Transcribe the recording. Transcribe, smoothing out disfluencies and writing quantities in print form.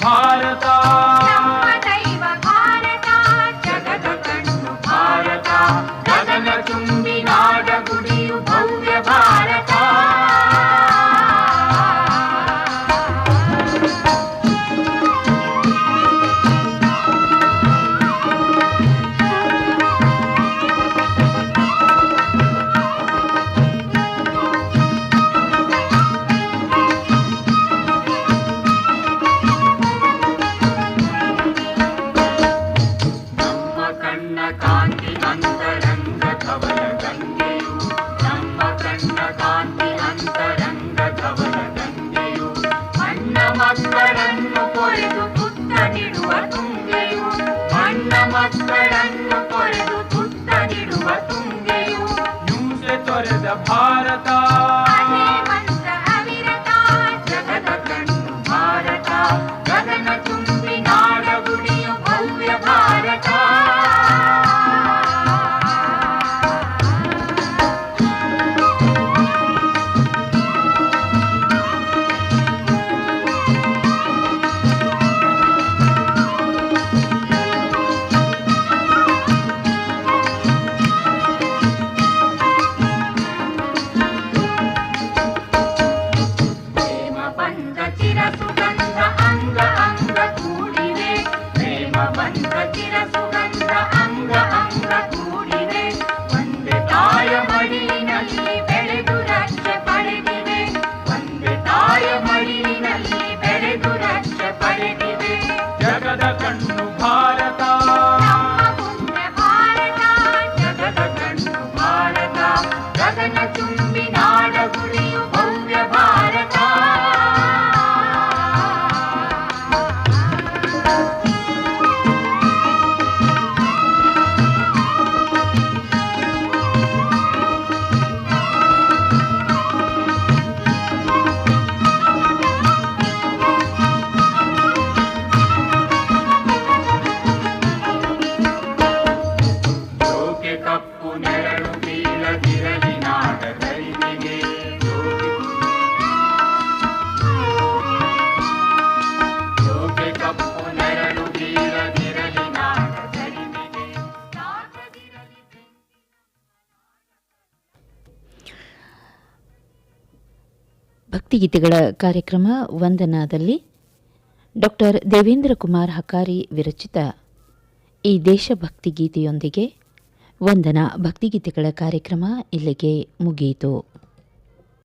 ಭಾರತ, ನಮ್ಮ ದೈವ ಭಾರತ, ಜಗದ ಕಣ್ಣು ಭಾರತ, ಗಗನ ತುಂಬಿ ನಾಡ ಗುಡಿಯು ಭವ್ಯ ಭಾರತ. ಕಾಂತಿ ಅಂತರಂಗ ಧವಲ ಗಂಗೆಯು, ನಮ್ಮ ಕಣ್ಣ ಕಾಂತಿ ಅಂತರಂಗ ಧವಲ ಗಂಗೆಯು, ಅಣ್ಣ ಮಕ್ಕಳನ್ನು ಕೊರೆದು ತುತ್ತ ನೀಡುವ ತುಂಗೆಯು, ಅಣ್ಣ ಮಕ್ಕಳನ್ನು ಕೊರೆದು ತುತ್ತ ನೀಡುವ ತುಂಗೆಯು, ಹಿಂಸೆ ತೊರೆದ ಭಾರತ, ಅದೇ ಮಂತ್ರ ಅವಿರತ, ಜಗದ ಕಣ್ಣು ಭಾರತ, ಗಗನ ತುಂಬಿ ನಾಡ ಗುಡಿಯು ಭವ್ಯ ಭಾರತ. ಚಿರಸುಗಂಧ ಅಂಗ ಅಂಗ ಕೂಡಿವೆ, ಪ್ರೇಮ ಬಂದ ಚಿರಸುಗಂಧ ಅಂಗ ಅಂಗ ಕೂಡಿವೆ, ಒಂದೇ ತಾಯ ಮಡಿಲಿನಲ್ಲಿ ಬೆಳೆದು ರಕ್ಷೆ ಪಡೆದಿವೆ, ಒಂದೇ ತಾಯ ಮಡಿಲಿನಲ್ಲಿ ಬೆಳೆದು ರಕ್ಷೆ ಪಡೆದಿವೆ. ಜಗದ ಕಣ್ಣು ಭಾರತ, ನಮ್ಮ ಪುಣ್ಯ ಭಾರತ, ಜಗದ ಕಣ್ಣು ಭಾರತ, ಗಗನ ತುಂಬಿ ನಾಡ ಗುಡಿಯು ಭವ್ಯ ಭಾರತ. ಕಪ್ಪು ನೆರಳು ಬೀಳದಿರಲಿ ನಾಡ ಗರಿಮೆಗೆ, ಜೋಕೆ ಕಪ್ಪು ನೆರಳು ಬೀಳದಿರಲಿ ನಾಡ ಗರಿಮೆಗೆ. ಭಕ್ತಿಗೀತೆಗಳ ಕಾರ್ಯಕ್ರಮ ವಂದನಾದಲ್ಲಿ ಡಾಕ್ಟರ್ ದೇವೇಂದ್ರ ಕುಮಾರ್ ಹಕಾರಿ ವಿರಚಿತ ಈ ದೇಶಭಕ್ತಿ ಗೀತೆಯೊಂದಿಗೆ ವಂದನಾ ಭಕ್ತಿಗೀತೆಗಳ ಕಾರ್ಯಕ್ರಮ ಇಲ್ಲಿಗೆ ಮುಗಿಯಿತು.